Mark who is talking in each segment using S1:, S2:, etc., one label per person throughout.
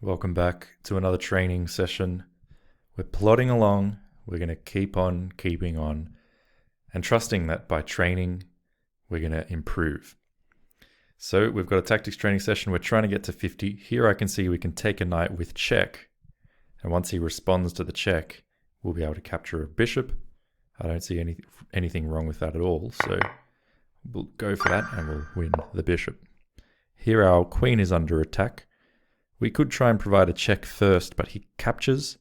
S1: Welcome back to another training session. We're plodding along. We're going to keep on keeping on and trusting that by training, we're going to improve. So we've got a tactics training session. We're trying to get to 50. Here I can see we can take a knight with check. And once he responds to the check, we'll be able to capture a bishop. I don't see anything wrong with that at all. So we'll go for that and we'll win the bishop. Here our queen is under attack. We could try and provide a check first, but he captures.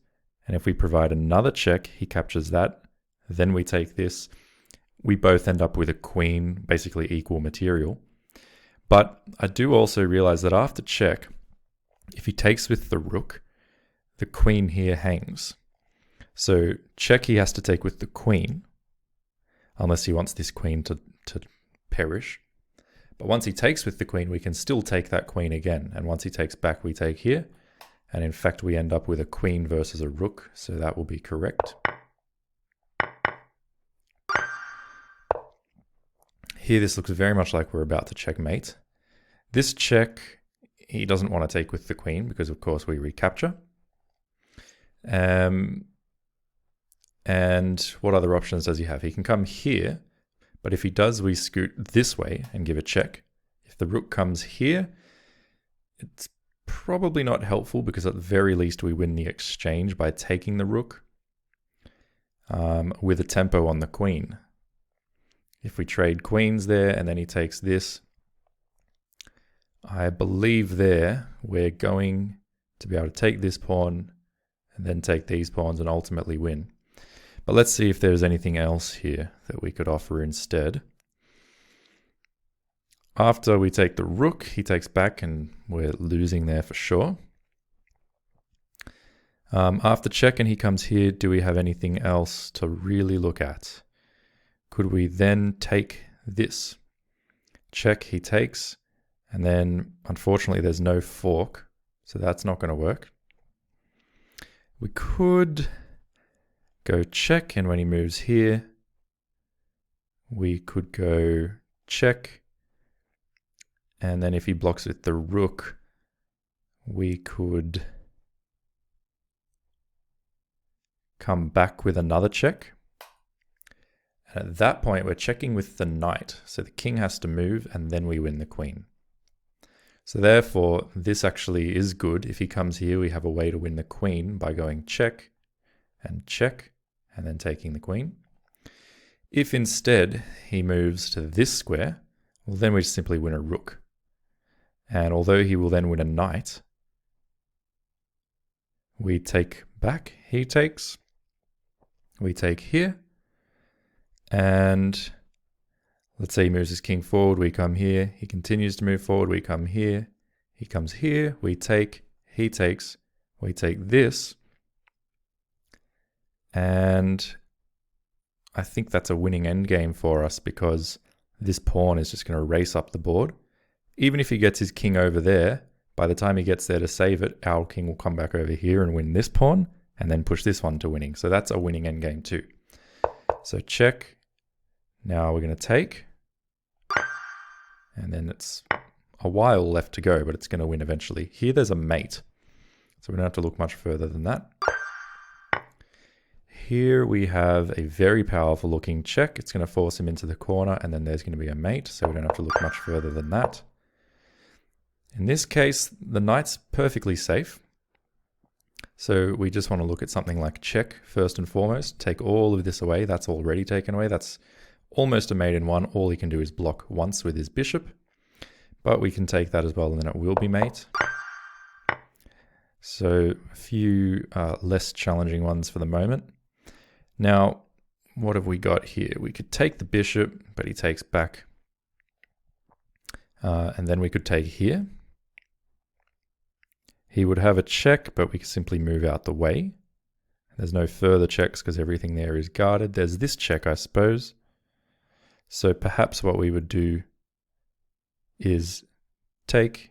S1: And if we provide another check, he captures that. Then we take this. We both end up with a queen, basically equal material. But I do also realize that after check, if he takes with the rook, the queen here hangs. So check he has to take with the queen, unless he wants this queen to perish. But once he takes with the queen, we can still take that queen again. And once he takes back, we take here. And in fact, we end up with a queen versus a rook. So that will be correct. Here, this looks very much like we're about to checkmate. This check, he doesn't want to take with the queen because, of course, we recapture. And what other options does he have? He can come here. But if he does, we scoot this way and give a check. If the rook comes here, it's probably not helpful because at the very least we win the exchange by taking the rook with a tempo on the queen. If we trade queens there and then he takes this, I believe there we're going to be able to take this pawn and then take these pawns and ultimately win. But let's see if there's anything else here that we could offer instead. After we take the rook, he takes back and we're losing there for sure. After check and he comes here, do we have anything else to really look at? Could we then take this? Check, he takes, and then unfortunately there's no fork, so that's not going to work. We could go check, and when he moves here, we could go check. And then if he blocks with the rook, we could come back with another check. And at that point, we're checking with the knight. So the king has to move, and then we win the queen. So therefore, this actually is good. If he comes here, we have a way to win the queen by going check, and then taking the queen. If instead he moves to this square, well, then we simply win a rook. And although he will then win a knight, we take back, he takes, we take here, and let's say he moves his king forward, we come here, he continues to move forward, we come here, he comes here, we take, he takes, we take this, and I think that's a winning endgame for us because this pawn is just going to race up the board. Even if he gets his king over there, by the time he gets there to save it, our king will come back over here and win this pawn and then push this one to winning. So that's a winning endgame too. So check. Now we're going to take. And then it's a while left to go, but it's going to win eventually. Here there's a mate. So we don't have to look much further than that. Here we have a very powerful looking check. It's going to force him into the corner, and then there's going to be a mate, so we don't have to look much further than that. In this case, the knight's perfectly safe. So we just want to look at something like check first and foremost. Take all of this away. That's already taken away. That's almost a mate in one. All he can do is block once with his bishop. But we can take that as well, and then it will be mate. So a few less challenging ones for the moment. Now, what have we got here? We could take the bishop, but he takes back. And then we could take here. He would have a check, but we could simply move out the way. There's no further checks because everything there is guarded. There's this check, I suppose. So perhaps what we would do is take,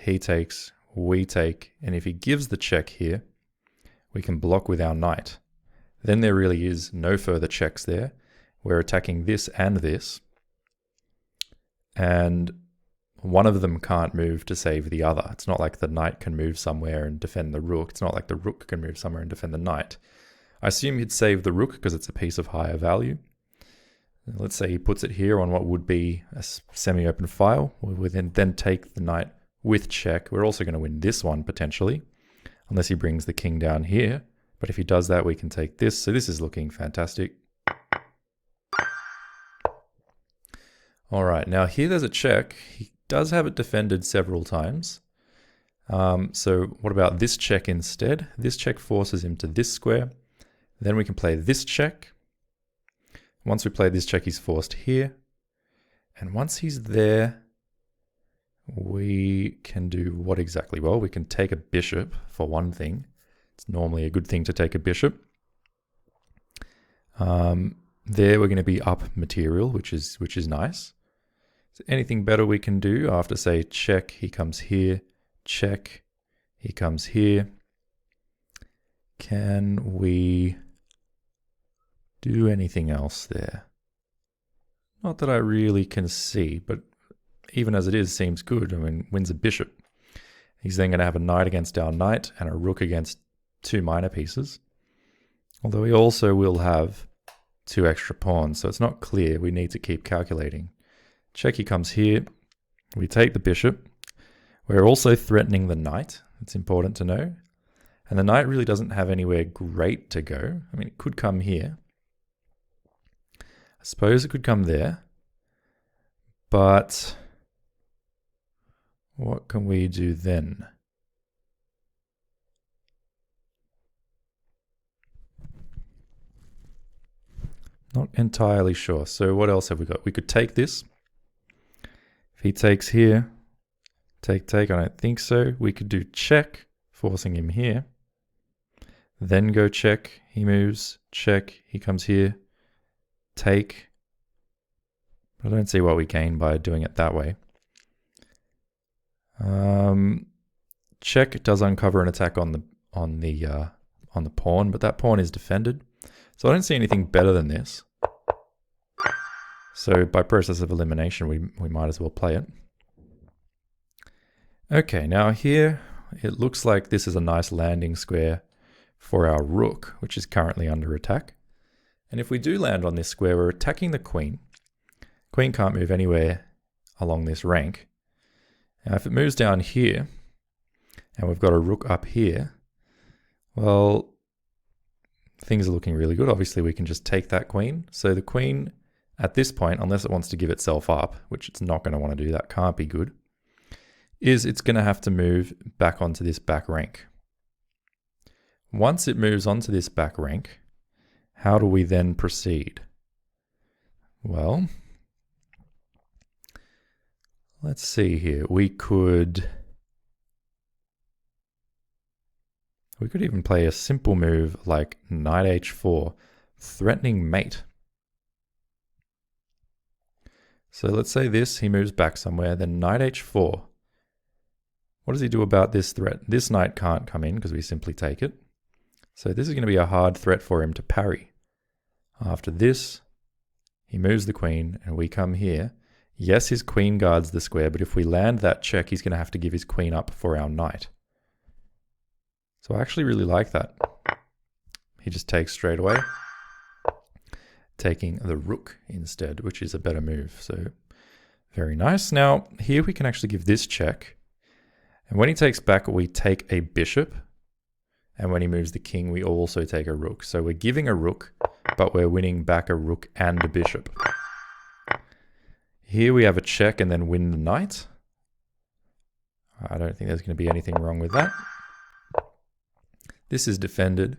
S1: he takes, we take, and if he gives the check here, we can block with our knight. Then there really is no further checks there. We're attacking this and this. And one of them can't move to save the other. It's not like the knight can move somewhere and defend the rook. It's not like the rook can move somewhere and defend the knight. I assume he'd save the rook because it's a piece of higher value. Let's say he puts it here on what would be a semi-open file. We would then take the knight with check. We're also going to win this one potentially, unless he brings the king down here. But if he does that, we can take this. So this is looking fantastic. All right, now here there's a check. He does have it defended several times. So what about this check instead? This check forces him to this square. Then we can play this check. Once we play this check, he's forced here. And once he's there, we can do what exactly? Well, we can take a bishop for one thing. It's normally a good thing to take a bishop. There we're going to be up material, which is nice. Is there anything better we can do after, say, check, he comes here, check, he comes here. Can we do anything else there? Not that I really can see, but even as it is, seems good. I mean, wins a bishop. He's then going to have a knight against our knight and a rook against two minor pieces. Although he also will have two extra pawns, so it's not clear. We need to keep calculating. Check, he comes here. We take the bishop. We're also threatening the knight. It's important to know. And the knight really doesn't have anywhere great to go. I mean, it could come here. I suppose it could come there. But what can we do then? Not entirely sure. So what else have we got? We could take this. If he takes here, take, I don't think so. We could do check, forcing him here. Then go check, he moves, check, he comes here, take. I don't see what we gain by doing it that way. Check does uncover an attack on the pawn, but that pawn is defended. So I don't see anything better than this. So by process of elimination, we might as well play it. Okay, now here it looks like this is a nice landing square for our rook, which is currently under attack. And if we do land on this square, we're attacking the queen. Queen can't move anywhere along this rank. Now if it moves down here, and we've got a rook up here, well, things are looking really good. Obviously, we can just take that queen. So the queen, at this point, unless it wants to give itself up, which it's not going to want to do, that can't be good, is it's going to have to move back onto this back rank. Once it moves onto this back rank, how do we then proceed? Well, let's see here. We could even play a simple move like knight h4, threatening mate. So let's say this, he moves back somewhere, then knight h4. What does he do about this threat? This knight can't come in because we simply take it. So this is going to be a hard threat for him to parry. After this, he moves the queen and we come here. Yes, his queen guards the square, but if we land that check, he's going to have to give his queen up for our knight. So I actually really like that. He just takes straight away, taking the rook instead, which is a better move. So very nice. Now here we can actually give this check. And when he takes back, we take a bishop. And when he moves the king, we also take a rook. So we're giving a rook, but we're winning back a rook and a bishop. Here we have a check and then win the knight. I don't think there's going to be anything wrong with that. This is defended,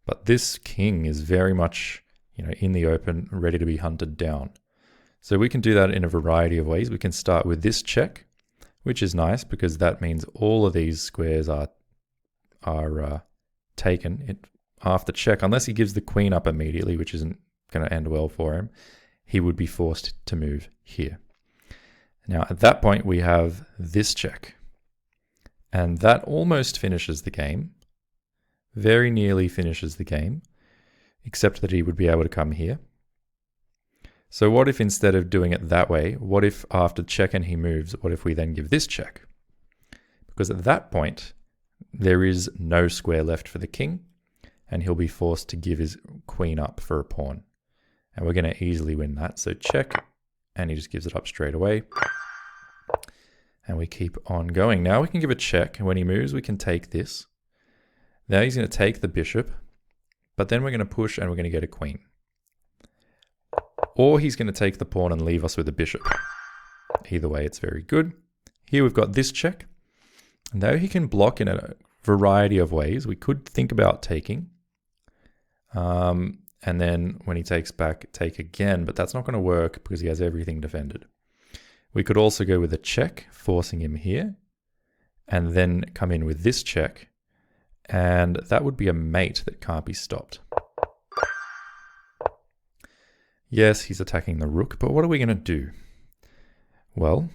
S1: but this king is very much, in the open, ready to be hunted down. So we can do that in a variety of ways. We can start with this check, which is nice because that means all of these squares are taken after check. Unless he gives the queen up immediately, which isn't going to end well for him, he would be forced to move here. Now at that point we have this check, and that almost finishes the game. Very nearly finishes the game, except that he would be able to come here. So what if instead of doing it that way, what if after check and he moves, what if we then give this check? Because at that point, there is no square left for the king, and he'll be forced to give his queen up for a pawn. And we're going to easily win that. So check, and he just gives it up straight away. And we keep on going. Now we can give a check, and when he moves, we can take this. Now he's going to take the bishop, but then we're going to push and we're going to get a queen. Or he's going to take the pawn and leave us with a bishop. Either way, it's very good. Here we've got this check. Now he can block in a variety of ways. We could think about taking. And then when he takes back, take again, but that's not going to work because he has everything defended. We could also go with a check, forcing him here, and then come in with this check, and that would be a mate that can't be stopped. Yes, he's attacking the rook, but what are we going to do? Well,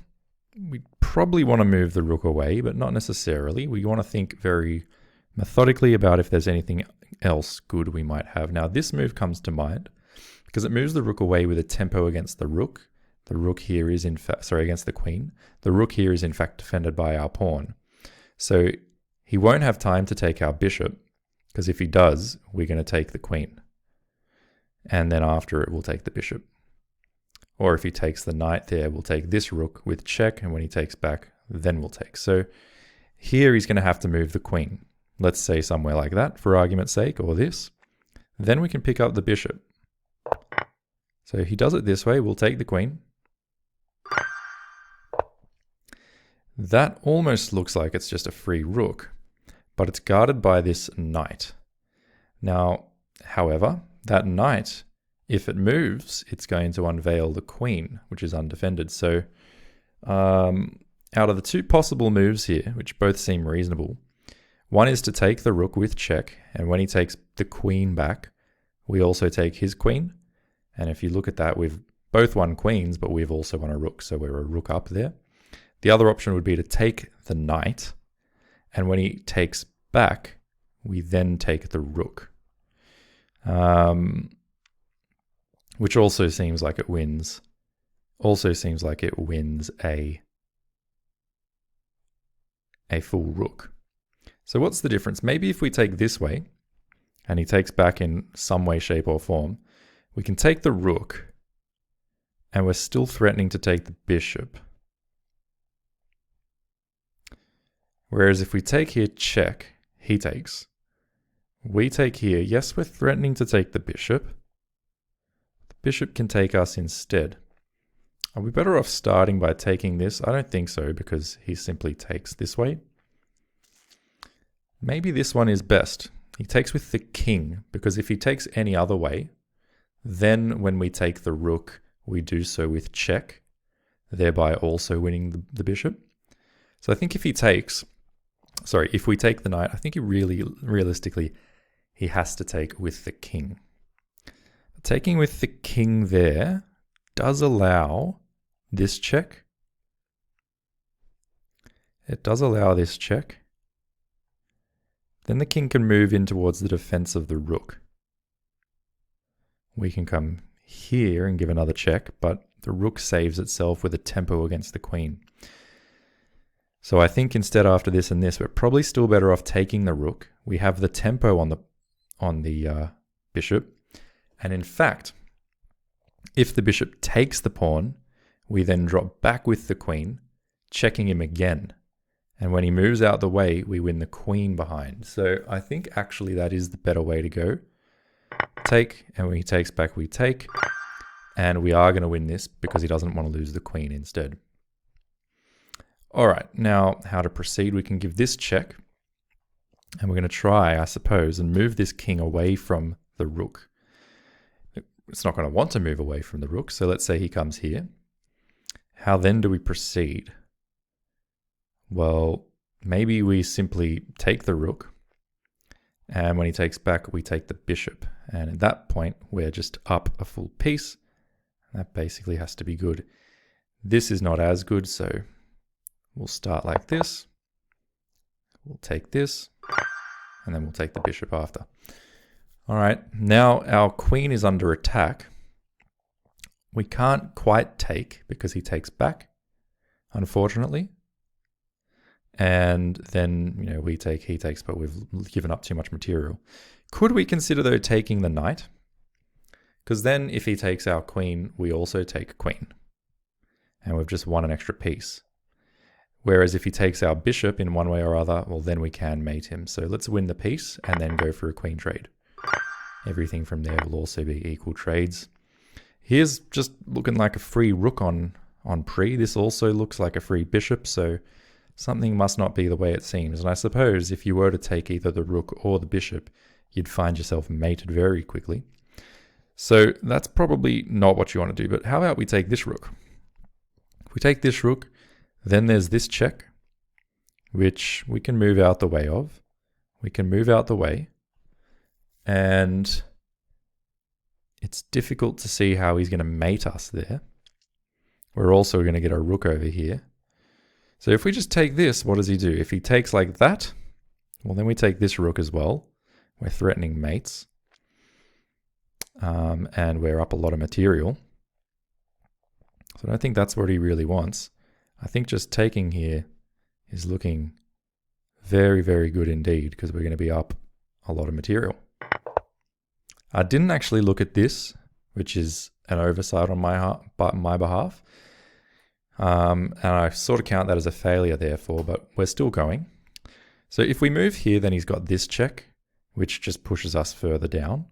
S1: we probably want to move the rook away, but not necessarily. We want to think very methodically about if there's anything else good we might have. Now, this move comes to mind because it moves the rook away with a tempo against the rook. The rook here is against the queen. The rook here is in fact defended by our pawn. So he won't have time to take our bishop, because if he does, we're going to take the queen. And then after it, we'll take the bishop. Or if he takes the knight there, we'll take this rook with check, and when he takes back, then we'll take. So here he's going to have to move the queen. Let's say somewhere like that, for argument's sake, or this. Then we can pick up the bishop. So he does it this way, we'll take the queen. That almost looks like it's just a free rook, but it's guarded by this knight. Now, however, that knight, if it moves, it's going to unveil the queen, which is undefended. So out of the two possible moves here, which both seem reasonable, one is to take the rook with check, and when he takes the queen back, we also take his queen. And if you look at that, we've both won queens, but we've also won a rook, so we're a rook up there. The other option would be to take the knight, and when he takes back, we then take the rook. Which also seems like it wins. Also seems like it wins a full rook. So what's the difference? Maybe if we take this way, and he takes back in some way, shape, or form, we can take the rook, and we're still threatening to take the bishop. Whereas if we take here check, he takes. We take here, yes, we're threatening to take the bishop. The bishop can take us instead. Are we better off starting by taking this? I don't think so, because he simply takes this way. Maybe this one is best. He takes with the king, because if he takes any other way, then when we take the rook, we do so with check, thereby also winning the bishop. So I think if we take the knight, I think he realistically, he has to take with the king. Taking with the king there does allow this check. It does allow this check. Then the king can move in towards the defense of the rook. We can come here and give another check, but the rook saves itself with a tempo against the queen. So I think instead after this and this, we're probably still better off taking the rook. We have the tempo on the bishop. And in fact, if the bishop takes the pawn, we then drop back with the queen, checking him again. And when he moves out the way, we win the queen behind. So I think actually that is the better way to go. Take, and when he takes back, we take. And we are going to win this because he doesn't want to lose the queen instead. All right, now how to proceed. We can give this check. And we're going to try, I suppose, and move this king away from the rook. It's not going to want to move away from the rook. So let's say he comes here. How then do we proceed? Well, maybe we simply take the rook. And when he takes back, we take the bishop. And at that point, we're just up a full piece. That basically has to be good. This is not as good, so we'll start like this. We'll take this, and then we'll take the bishop after. All right, now our queen is under attack. We can't quite take because he takes back, unfortunately. And then, we take, he takes, but we've given up too much material. Could we consider, though, taking the knight? Because then if he takes our queen, we also take queen. And we've just won an extra piece. Whereas if he takes our bishop in one way or other, well, then we can mate him. So let's win the piece and then go for a queen trade. Everything from there will also be equal trades. Here's just looking like a free rook on pre. This also looks like a free bishop, so something must not be the way it seems. And I suppose if you were to take either the rook or the bishop, you'd find yourself mated very quickly. So that's probably not what you want to do. But how about we take this rook? If we take this rook, then there's this check, which we can move out the way of. We can move out the way. And it's difficult to see how he's going to mate us there. We're also going to get a rook over here. So if we just take this, what does he do? If he takes like that, well, then we take this rook as well. We're threatening mates. And we're up a lot of material. So I don't think that's what he really wants. I think just taking here is looking very, very good indeed, because we're going to be up a lot of material. I didn't actually look at this, which is an oversight on my behalf. And I sort of count that as a failure therefore, but we're still going. So if we move here, then he's got this check, which just pushes us further down.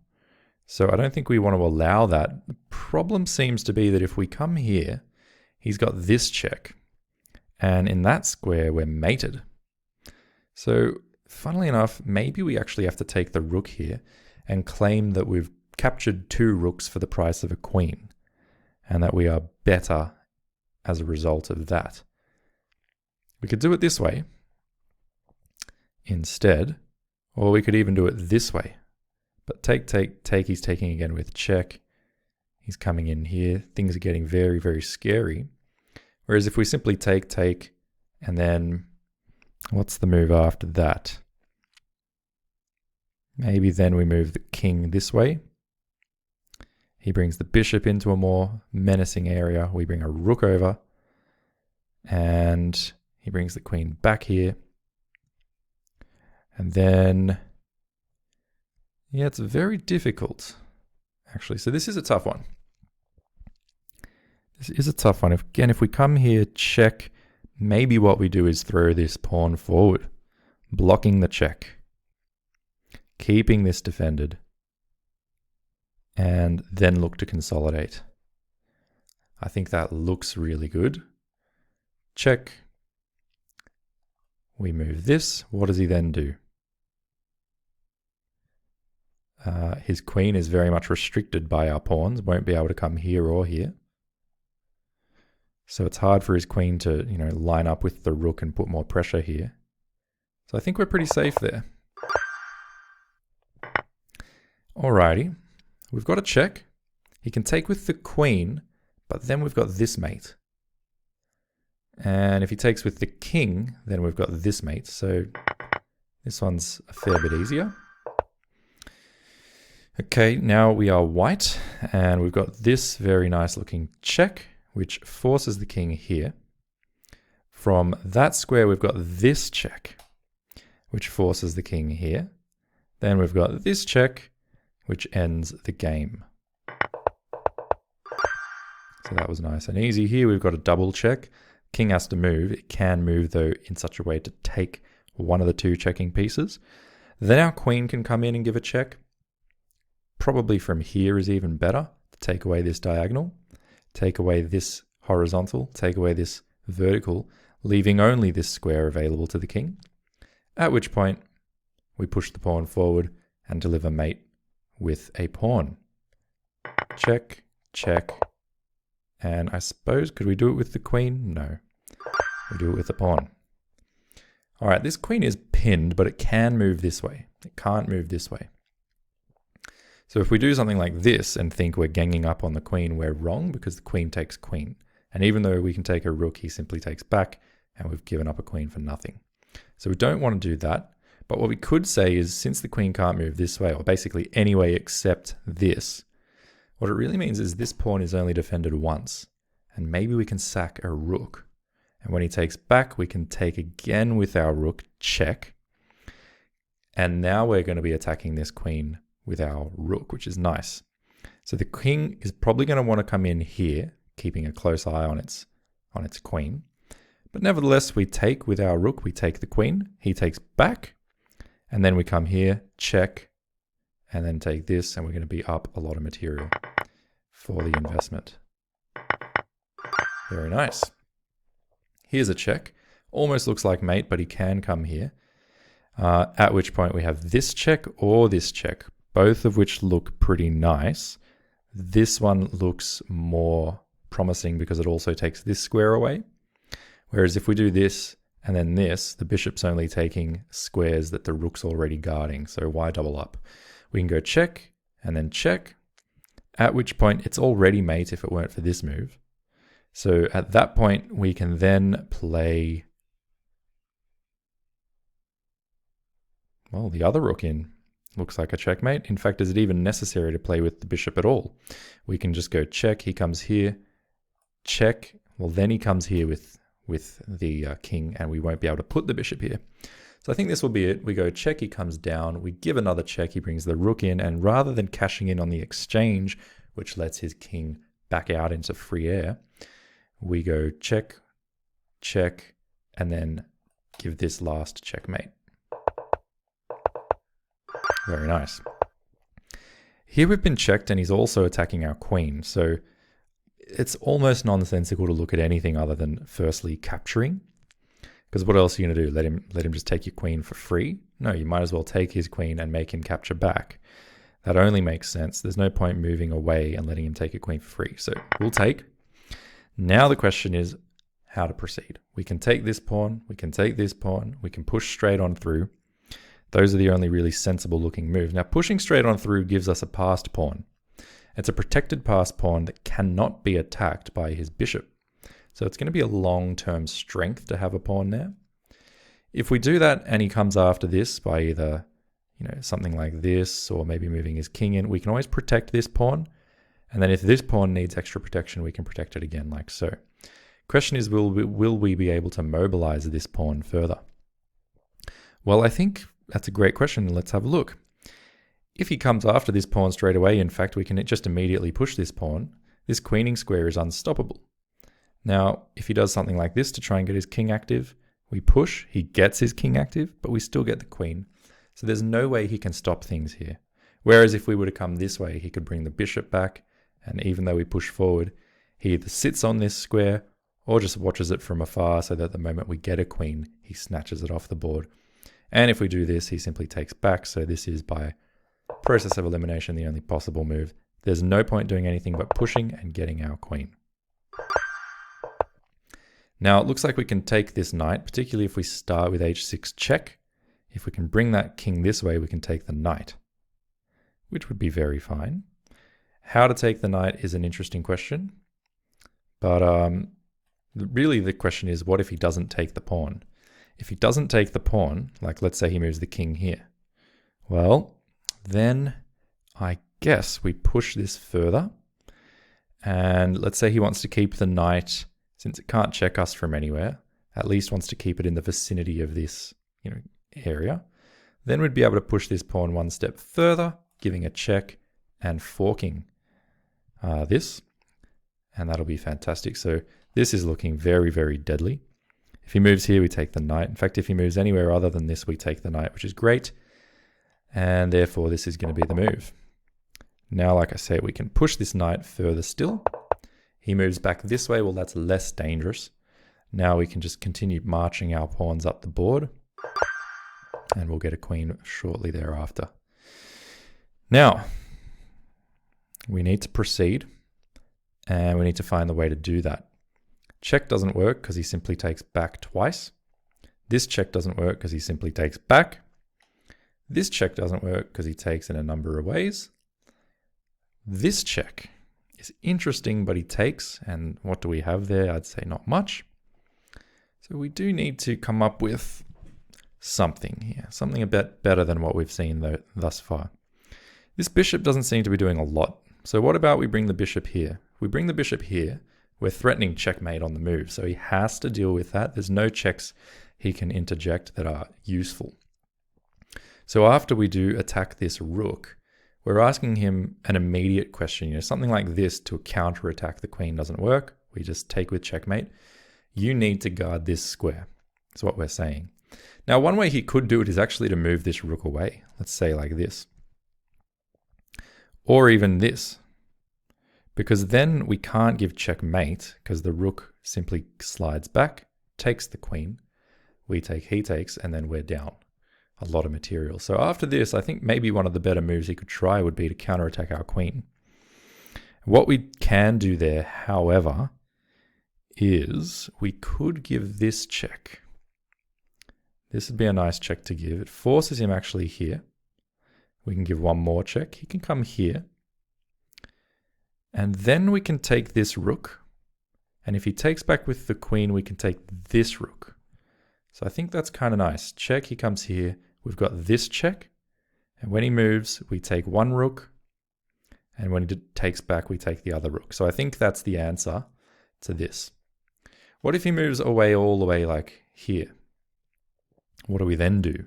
S1: So I don't think we want to allow that. The problem seems to be that if we come here, he's got this check. And in that square, we're mated. So funnily enough, maybe we actually have to take the rook here and claim that we've captured 2 rooks for the price of a queen, and that we are better as a result of that. We could do it this way instead, or we could even do it this way. But take, he's taking again with check. He's coming in here. Things are getting very, very scary. Whereas if we simply take, and then what's the move after that? Maybe then we move the king this way. He brings the bishop into a more menacing area. We bring a rook over. And he brings the queen back here. And then, yeah, it's very difficult, actually. So this is a tough one. This is a tough one. If we come here, check, maybe what we do is throw this pawn forward, blocking the check, keeping this defended, and then look to consolidate. I think that looks really good. Check. We move this. What does he then do? His queen is very much restricted by our pawns, won't be able to come here or here. So it's hard for his queen to, line up with the rook and put more pressure here. So I think we're pretty safe there. Alrighty. We've got a check. He can take with the queen, but then we've got this mate. And if he takes with the king, then we've got this mate. So this one's a fair bit easier. Okay, now we are white, and we've got this very nice looking check, which forces the king here. From that square, we've got this check, which forces the king here. Then we've got this check, which ends the game. So that was nice and easy. Here we've got a double check. King has to move. It can move, though, in such a way to take one of the 2 checking pieces. Then our queen can come in and give a check. Probably from here is even better. Take away this diagonal, take away this horizontal, take away this vertical, leaving only this square available to the king. At which point, we push the pawn forward and deliver mate with a pawn. Check, check. And I suppose, could we do it with the queen? No. We do it with the pawn. All right, this queen is pinned, but it can move this way. It can't move this way. So if we do something like this and think we're ganging up on the queen, we're wrong, because the queen takes queen. And even though we can take a rook, he simply takes back, and we've given up a queen for nothing. So we don't want to do that. But what we could say is, since the queen can't move this way, or basically any way except this, What it really means is this pawn is only defended once, and maybe we can sack a rook. And when he takes back, we can take again with our rook, check. And now we're going to be attacking this queen with our rook, which is nice. So the king is probably going to want to come in here, keeping a close eye on its queen. But nevertheless, we take with our rook, we take the queen, he takes back, and then we come here, check, and then take this, and we're going to be up a lot of material for the investment. Very nice. Here's a check. Almost looks like mate, but he can come here. At which point we have this check or this check, both of which look pretty nice. This one looks more promising because it also takes this square away. Whereas if we do this and then this, the bishop's only taking squares that the rook's already guarding. So why double up? We can go check and then check, at which point it's already mate if it weren't for this move. So at that point, we can then play, well, the other rook in. Looks like a checkmate. In fact, is it even necessary to play with the bishop at all? We can just go check, he comes here, check. Well, then he comes here with the king, and we won't be able to put the bishop here. So I think this will be it. We go check, he comes down, we give another check, he brings the rook in, and rather than cashing in on the exchange, which lets his king back out into free air, we go check, check, and then give this last checkmate. Very nice. Here we've been checked and he's also attacking our queen. So it's almost nonsensical to look at anything other than firstly capturing. Because what else are you going to do? Let him just take your queen for free? No, you might as well take his queen and make him capture back. That only makes sense. There's no point moving away and letting him take a queen for free. So we'll take. Now the question is how to proceed. We can take this pawn, we can take this pawn, we can push straight on through. Those are the only really sensible looking moves. Now pushing straight on through gives us a passed pawn. It's a protected passed pawn that cannot be attacked by his bishop. So it's going to be a long-term strength to have a pawn there. If we do that and he comes after this by either, something like this or maybe moving his king in, we can always protect this pawn. And then if this pawn needs extra protection, we can protect it again like so. Question is, will we be able to mobilize this pawn further? Well, I think that's a great question. Let's have a look. If he comes after this pawn straight away, in fact, we can just immediately push this pawn. This queening square is unstoppable. Now, if he does something like this to try and get his king active, we push, he gets his king active, but we still get the queen. So there's no way he can stop things here. Whereas if we were to come this way, he could bring the bishop back, and even though we push forward, he either sits on this square or just watches it from afar so that the moment we get a queen, he snatches it off the board. And if we do this, he simply takes back. So this is, by process of elimination, the only possible move. There's no point doing anything but pushing and getting our queen. Now it looks like we can take this knight, particularly if we start with h6 check. If we can bring that king this way, we can take the knight, which would be very fine. How to take the knight is an interesting question. But really the question is, what if he doesn't take the pawn? If he doesn't take the pawn, like let's say he moves the king here, well, then I guess we push this further. And let's say he wants to keep the knight, since it can't check us from anywhere, at least wants to keep it in the vicinity of this area. Then we'd be able to push this pawn one step further, giving a check and forking this. And that'll be fantastic. So this is looking very, very deadly. If he moves here, we take the knight. In fact, if he moves anywhere other than this, we take the knight, which is great. And therefore, this is going to be the move. Now, like I say, we can push this knight further still. He moves back this way. Well, that's less dangerous. Now we can just continue marching our pawns up the board. And we'll get a queen shortly thereafter. Now, we need to proceed. And we need to find the way to do that. Check doesn't work because he simply takes back twice. This check doesn't work because he simply takes back. This check doesn't work because he takes in a number of ways. This check is interesting, but he takes, and what do we have there? I'd say not much. So we do need to come up with something here, something a bit better than what we've seen thus far. This bishop doesn't seem to be doing a lot So what about we bring the bishop here? If we bring the bishop here, we're threatening checkmate on the move. So he has to deal with that. There's no checks he can interject that are useful. So after we do attack this rook, we're asking him an immediate question. Something like this to counterattack the queen doesn't work. We just take with checkmate. You need to guard this square. That's what we're saying. Now, one way he could do it is actually to move this rook away. Let's say like this. Or even this. Because then we can't give checkmate because the rook simply slides back, takes the queen. We take, he takes, and then we're down a lot of material. So after this, I think maybe one of the better moves he could try would be to counterattack our queen. What we can do there, however, is we could give this check. This would be a nice check to give. It forces him actually here. We can give one more check. He can come here. And then we can take this rook. And if he takes back with the queen, we can take this rook. So I think that's kind of nice. Check, he comes here. We've got this check. And when he moves, we take one rook. And when he takes back, we take the other rook. So I think that's the answer to this. What if he moves away all the way like here? What do we then do?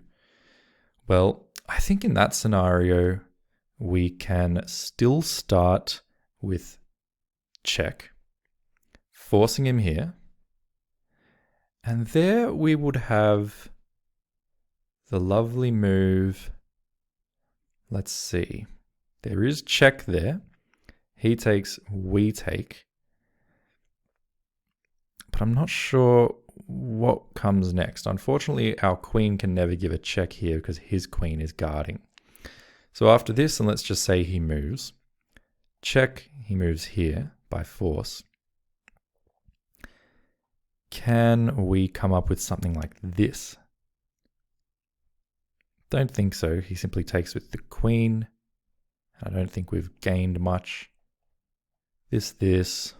S1: Well, I think in that scenario, we can still start with check, forcing him here. And there we would have the lovely move. Let's see. There is check there. He takes, we take. But I'm not sure what comes next. Unfortunately, our queen can never give a check here because his queen is guarding. So after this, and let's just say he moves. Check, he moves here by force. Can we come up with something like this? Don't think so. He simply takes with the queen. I don't think we've gained much. This. This.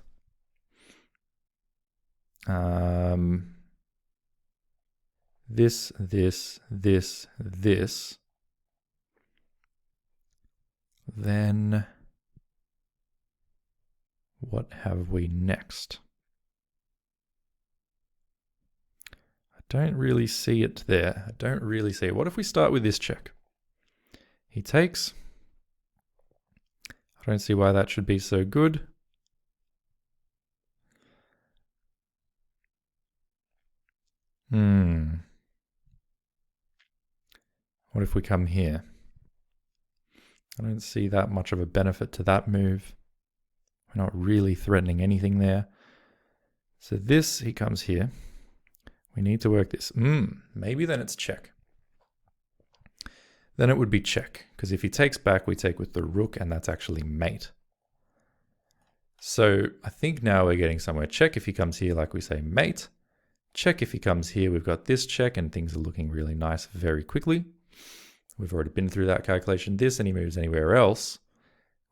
S1: Then what have we next? I don't really see it there. I don't really see it. What if we start with this check? He takes. I don't see why that should be so good. What if we come here? I don't see that much of a benefit to that move. We're not really threatening anything there. So this, he comes here. We need to work this. Maybe then it's check. Then it would be check, because if he takes back, we take with the rook, and that's actually mate. So I think now we're getting somewhere. Check if he comes here, like we say, mate. Check if he comes here. We've got this check, and things are looking really nice very quickly. We've already been through that calculation. This, and he moves anywhere else.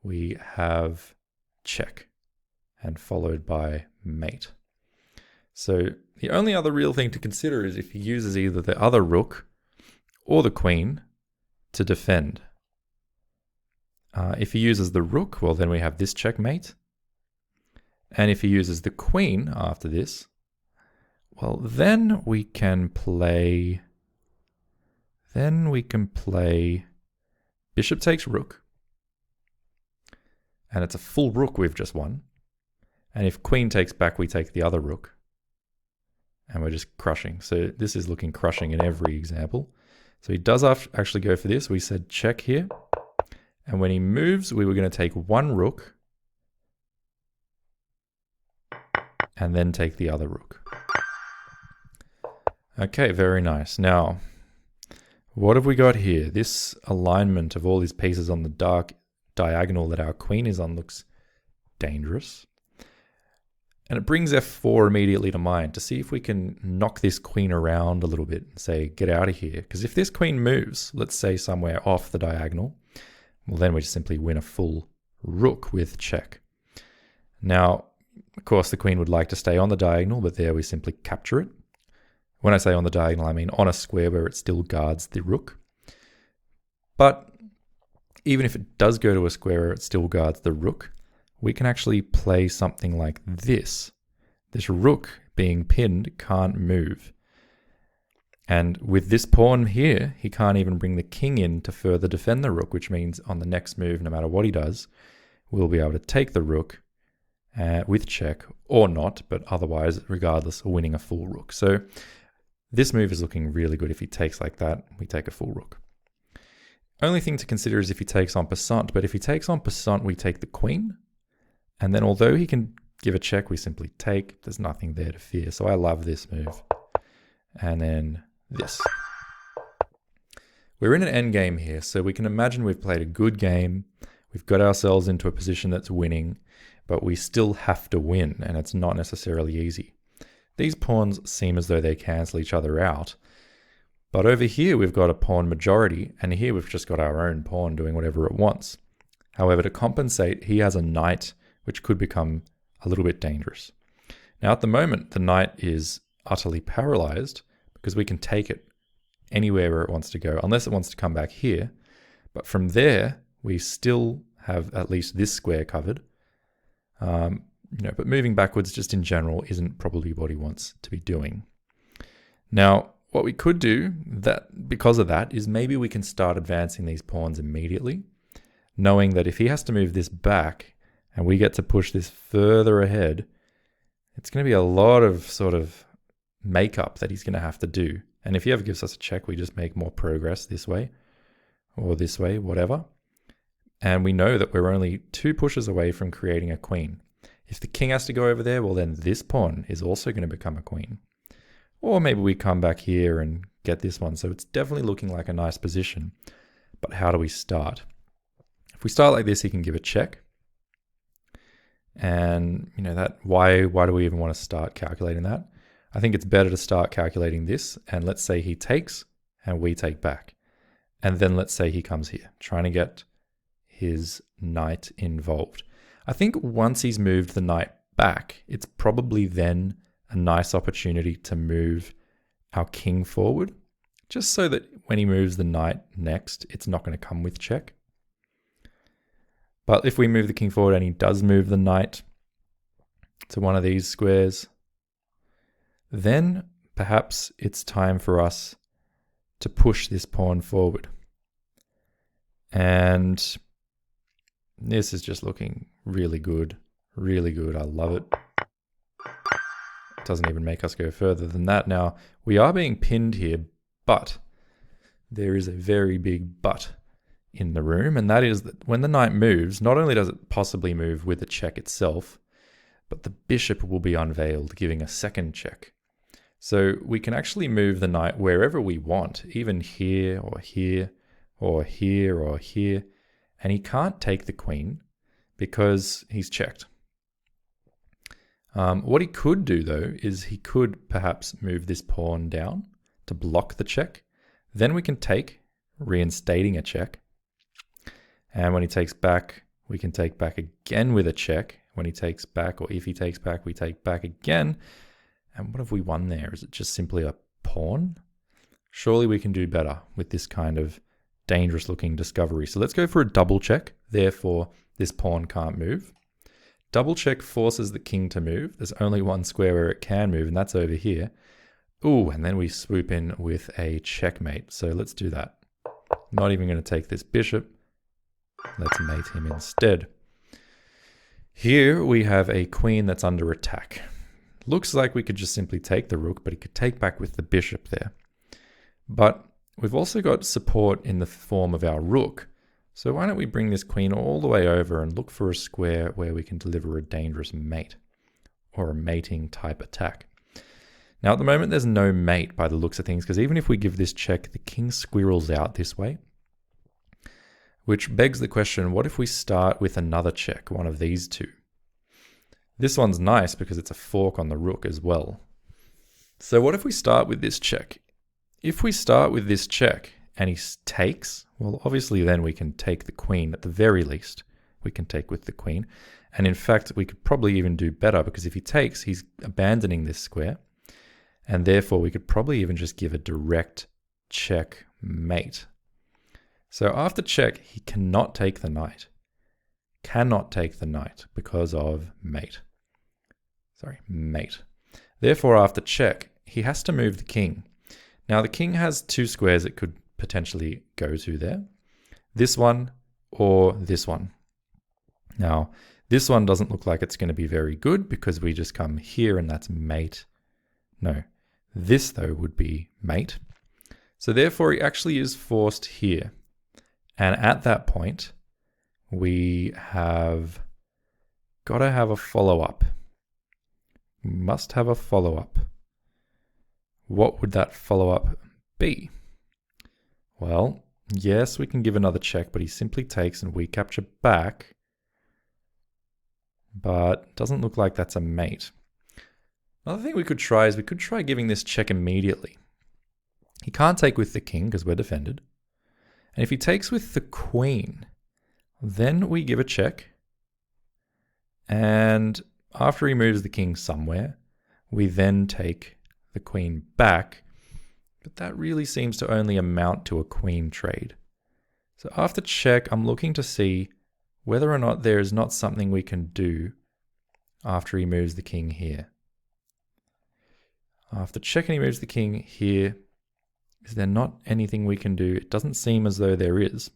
S1: We have check, and followed by mate. So the only other real thing to consider is if he uses either the other rook or the queen to defend. If he uses the rook, well, then we have this checkmate. And if he uses the queen after this, well, then we can play bishop takes rook. And it's a full rook we've just won. And if queen takes back, we take the other rook. And we're just crushing. So this is looking crushing in every example. So he does actually go for this. We said check here. And when he moves, we were going to take one rook. And then take the other rook. Okay, very nice. Now, what have we got here? This alignment of all these pieces on the dark diagonal that our queen is on looks dangerous. And it brings f4 immediately to mind to see if we can knock this queen around a little bit and say, get out of here. Because if this queen moves, let's say somewhere off the diagonal, well, then we just simply win a full rook with check. Now, of course, the queen would like to stay on the diagonal, but there we simply capture it. When I say on the diagonal, I mean on a square where it still guards the rook. But even if it does go to a square where it still guards the rook, we can actually play something like this. This rook being pinned can't move. And with this pawn here, he can't even bring the king in to further defend the rook, which means on the next move, no matter what he does, we'll be able to take the rook with check or not, but otherwise, regardless, winning a full rook. So this move is looking really good. If he takes like that, we take a full rook. Only thing to consider is if he takes en passant, but if he takes en passant, we take the queen. And then although he can give a check, we simply take. There's nothing there to fear. So I love this move. And then this. We're in an endgame here, so we can imagine we've played a good game. We've got ourselves into a position that's winning, but we still have to win, and it's not necessarily easy. These pawns seem as though they cancel each other out. But over here, we've got a pawn majority, and here we've just got our own pawn doing whatever it wants. However, to compensate, he has a knight, which could become a little bit dangerous. Now, at the moment, the knight is utterly paralyzed because we can take it anywhere where it wants to go, unless it wants to come back here. But from there, we still have at least this square covered. But moving backwards just in general isn't probably what he wants to be doing. Now, what we could do because of that is maybe we can start advancing these pawns immediately, knowing that if he has to move this back and we get to push this further ahead, it's going to be a lot of sort of makeup that he's going to have to do. And if he ever gives us a check, we just make more progress this way or this way, whatever. And we know that we're only 2 pushes away from creating a queen. If the king has to go over there, well, then this pawn is also going to become a queen. Or maybe we come back here and get this one. So it's definitely looking like a nice position. But how do we start? If we start like this, he can give a check. And why do we even want to start calculating that? I think it's better to start calculating this. And let's say he takes and we take back. And then let's say he comes here, trying to get his knight involved. I think once he's moved the knight back, it's probably then a nice opportunity to move our king forward, just so that when he moves the knight next, it's not going to come with check. But if we move the king forward and he does move the knight to one of these squares, then perhaps it's time for us to push this pawn forward. And this is just looking really good, really good. I love it. It doesn't even make us go further than that. Now, we are being pinned here, but there is a very big but in the room, and that is that when the knight moves, not only does it possibly move with the check itself, but the bishop will be unveiled, giving a second check. So we can actually move the knight wherever we want, even here or here or here or here, and he can't take the queen because he's checked. What he could do, though, is he could perhaps move this pawn down to block the check. Then we can take, reinstating a check. And when he takes back, we can take back again with a check. When he takes back, or if he takes back, we take back again. And what have we won there? Is it just simply a pawn? Surely we can do better with this kind of dangerous looking discovery. So let's go for a double check. Therefore, this pawn can't move. Double check forces the king to move. There's only one square where it can move, and that's over here. Ooh, and then we swoop in with a checkmate. So let's do that. Not even going to take this bishop. Let's mate him instead. Here we have a queen that's under attack. Looks like we could just simply take the rook, but he could take back with the bishop there. But we've also got support in the form of our rook. So why don't we bring this queen all the way over and look for a square where we can deliver a dangerous mate or a mating type attack. Now at the moment there's no mate by the looks of things, because even if we give this check, the king squirrels out this way. Which begs the question, what if we start with another check, one of these two? This one's nice because it's a fork on the rook as well. So what if we start with this check? If we start with this check and he takes, well, obviously then we can take the queen at the very least. We can take with the queen. And in fact, we could probably even do better, because if he takes, he's abandoning this square. And therefore we could probably even just give a direct check mate. So after check, he cannot take the knight. Cannot take the knight because of mate. Sorry, mate. Therefore, after check, he has to move the king. Now, the king has two squares it could potentially go to there. This one or this one. Now, this one doesn't look like it's going to be very good because we just come here and that's mate. No, this though would be mate. So therefore, he actually is forced here. And at that point, we have got to have a follow-up. Must have a follow-up. What would that follow-up be? Well, yes, we can give another check, but he simply takes and we capture back. But doesn't look like that's a mate. Another thing we could try is we could try giving this check immediately. He can't take with the king because we're defended. And if he takes with the queen, then we give a check. And after he moves the king somewhere, we then take the queen back. But that really seems to only amount to a queen trade. So after check, I'm looking to see whether or not there is not something we can do after he moves the king here. After check and he moves the king here, is there not anything we can do? It doesn't seem as though there is.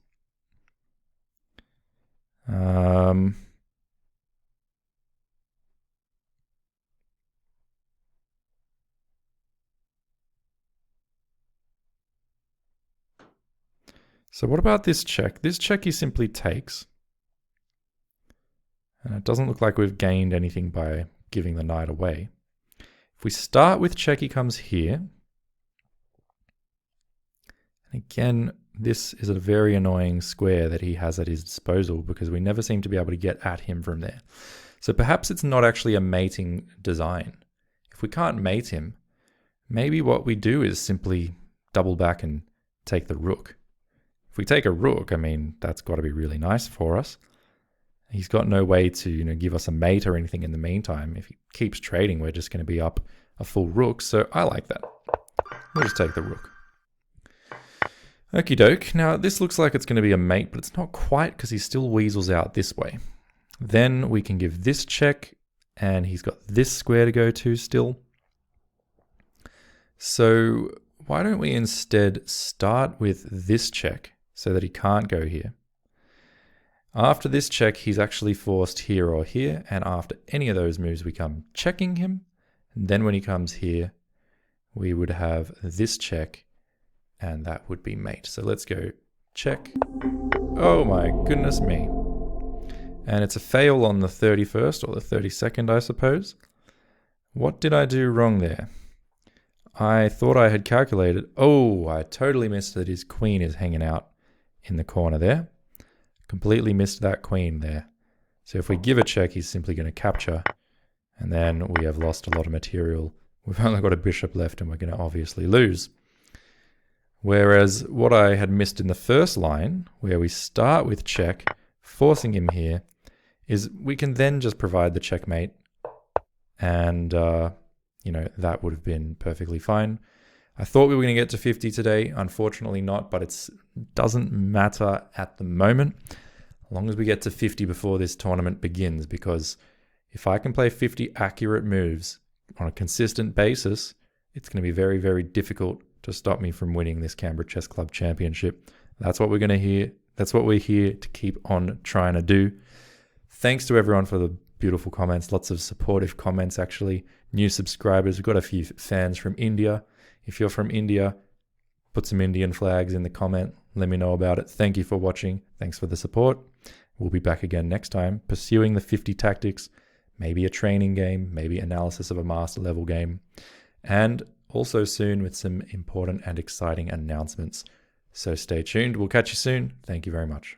S1: So what about this check? This check he simply takes. And it doesn't look like we've gained anything by giving the knight away. If we start with check, he comes here. And again, this is a very annoying square that he has at his disposal because we never seem to be able to get at him from there. So perhaps it's not actually a mating design. If we can't mate him, maybe what we do is simply double back and take the rook. If we take a rook, I mean, that's got to be really nice for us. He's got no way to, give us a mate or anything in the meantime. If he keeps trading, we're just going to be up a full rook. So I like that. We'll just take the rook. Okie doke. Now this looks like it's going to be a mate, but it's not quite because he still weasels out this way. Then we can give this check, and he's got this square to go to still. So why don't we instead start with this check so that he can't go here. After this check, he's actually forced here or here, and after any of those moves, we come checking him. And then when he comes here, we would have this check, and that would be mate. So let's go check. Oh my goodness me. And it's a fail on the 31st or the 32nd, I suppose. What did I do wrong there? I thought I had calculated. Oh, I totally missed that his queen is hanging out in the corner there. Completely missed that queen there. So if we give a check, he's simply going to capture. And then we have lost a lot of material. We've only got a bishop left and we're going to obviously lose. Whereas what I had missed in the first line, where we start with check, forcing him here, is we can then just provide the checkmate. And, that would have been perfectly fine. I thought we were going to get to 50 today. Unfortunately not, but it doesn't matter at the moment. As long as we get to 50 before this tournament begins, because if I can play 50 accurate moves on a consistent basis, it's going to be very, very difficult to stop me from winning this Canberra Chess Club Championship. That's what we're going to hear. That's what we're here to keep on trying to do. Thanks to everyone for the beautiful comments. Lots of supportive comments, actually. New subscribers. We've got a few fans from India. If you're from India, put some Indian flags in the comment. Let me know about it. Thank you for watching. Thanks for the support. We'll be back again next time, pursuing the 50 tactics, maybe a training game, maybe analysis of a master level game, and also soon with some important and exciting announcements. So stay tuned. We'll catch you soon. Thank you very much.